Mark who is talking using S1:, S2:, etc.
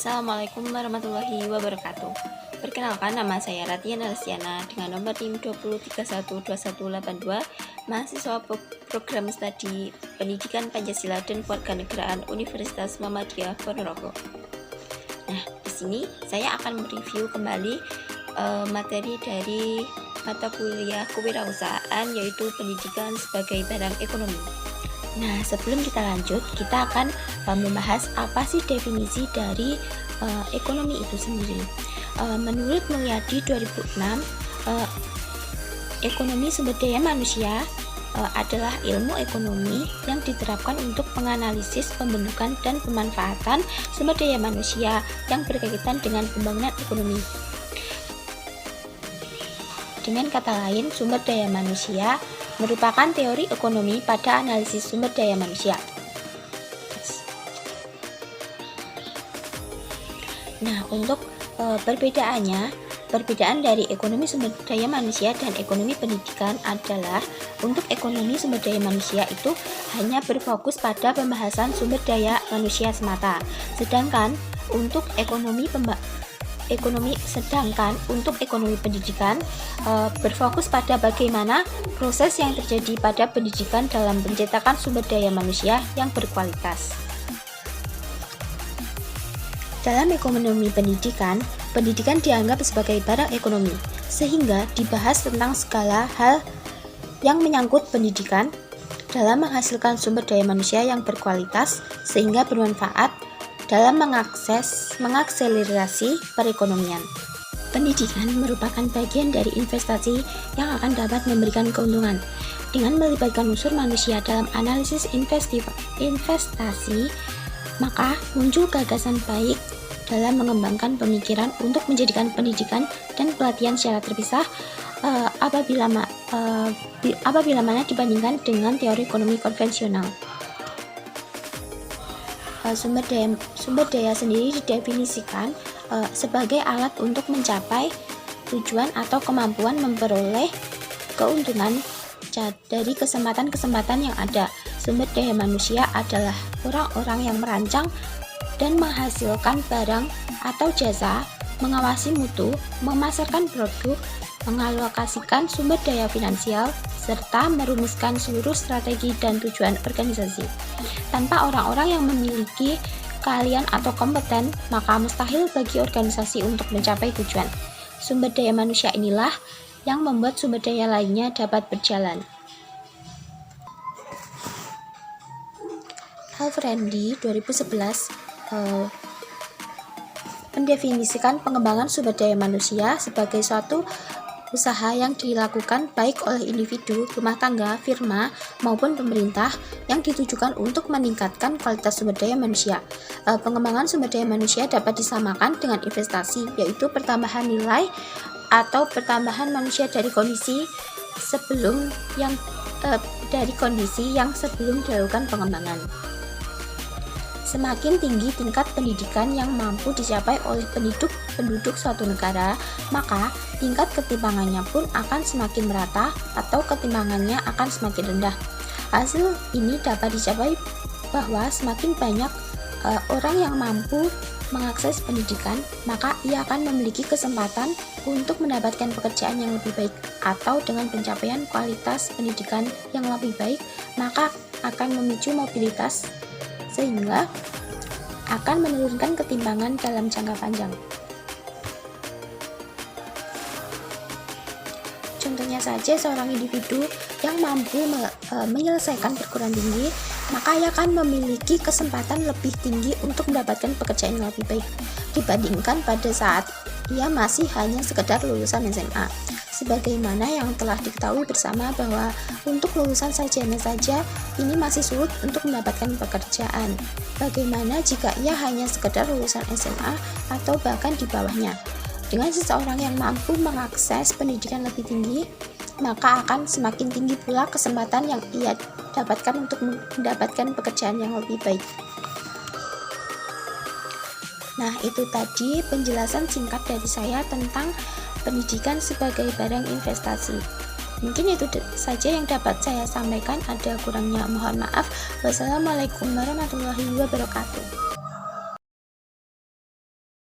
S1: Assalamualaikum warahmatullahi wabarakatuh. Perkenalkan, nama saya Ratian Alesiana dengan nomor NIM 2312182, mahasiswa program studi Pendidikan Pancasila dan Kewarganegaraan Universitas Muhammadiyah Ponorogo. Nah, di sini saya akan mereview kembali materi dari mata kuliah kewirausahaan, yaitu pendidikan sebagai barang ekonomi. Nah, sebelum kita lanjut, kita akan membahas apa sih definisi dari ekonomi itu sendiri. Menurut Mulyadi 2006, ekonomi sumber daya manusia adalah ilmu ekonomi yang diterapkan untuk menganalisis, pembentukan, dan pemanfaatan sumber daya manusia yang berkaitan dengan pembangunan ekonomi. Dengan kata lain, sumber daya manusia merupakan teori ekonomi pada analisis sumber daya manusia. Nah, untuk perbedaan dari ekonomi sumber daya manusia dan ekonomi pendidikan adalah untuk ekonomi sumber daya manusia itu hanya berfokus pada pembahasan sumber daya manusia semata, sedangkan untuk ekonomi pendidikan berfokus pada bagaimana proses yang terjadi pada pendidikan dalam pencetakan sumber daya manusia yang berkualitas. Dalam ekonomi pendidikan dianggap sebagai barang ekonomi, sehingga dibahas tentang segala hal yang menyangkut pendidikan dalam menghasilkan sumber daya manusia yang berkualitas sehingga bermanfaat dalam mengakselerasi perekonomian. Pendidikan merupakan bagian dari investasi yang akan dapat memberikan keuntungan. Dengan melibatkan unsur manusia dalam analisis investasi, maka muncul gagasan baik dalam mengembangkan pemikiran untuk menjadikan pendidikan dan pelatihan secara terpisah apabila mana dibandingkan dengan teori ekonomi konvensional. Sumber daya sendiri didefinisikan sebagai alat untuk mencapai tujuan atau kemampuan memperoleh keuntungan dari kesempatan-kesempatan yang ada. Sumber daya manusia adalah orang-orang yang merancang dan menghasilkan barang atau jasa, mengawasi mutu, memasarkan produk, mengalokasikan sumber daya finansial, serta merumuskan seluruh strategi dan tujuan organisasi. Tanpa orang-orang yang memiliki keahlian atau kompeten, maka mustahil bagi organisasi untuk mencapai tujuan. Sumber daya manusia inilah yang membuat sumber daya lainnya dapat berjalan. Alfrendi 2011 mendefinisikan pengembangan sumber daya manusia sebagai suatu usaha yang dilakukan baik oleh individu, rumah tangga, firma, maupun pemerintah yang ditujukan untuk meningkatkan kualitas sumber daya manusia. Pengembangan sumber daya manusia dapat disamakan dengan investasi, yaitu pertambahan nilai atau pertambahan manusia dari kondisi yang sebelum dilakukan pengembangan. Semakin tinggi tingkat pendidikan yang mampu dicapai oleh penduduk suatu negara, maka tingkat ketimpangannya pun akan semakin merata atau ketimpangannya akan semakin rendah. Hasil ini dapat dicapai bahwa semakin banyak orang yang mampu mengakses pendidikan, maka ia akan memiliki kesempatan untuk mendapatkan pekerjaan yang lebih baik, atau dengan pencapaian kualitas pendidikan yang lebih baik, maka akan memicu mobilitas sehingga akan menurunkan ketimpangan dalam jangka panjang. Contohnya saja, seorang individu yang mampu menyelesaikan perguruan tinggi, maka ia akan memiliki kesempatan lebih tinggi untuk mendapatkan pekerjaan yang lebih baik dibandingkan pada saat ia masih hanya sekedar lulusan SMA. Sebagaimana yang telah diketahui bersama bahwa untuk lulusan sarjana saja ini masih sulit untuk mendapatkan pekerjaan. Bagaimana jika ia hanya sekedar lulusan SMA atau bahkan di bawahnya? Dengan seseorang yang mampu mengakses pendidikan lebih tinggi, maka akan semakin tinggi pula kesempatan yang ia dapatkan untuk mendapatkan pekerjaan yang lebih baik. Nah, itu tadi penjelasan singkat dari saya tentang pendidikan sebagai barang investasi. Mungkin itu saja yang dapat saya sampaikan, ada kurangnya mohon maaf. Wassalamualaikum warahmatullahi wabarakatuh.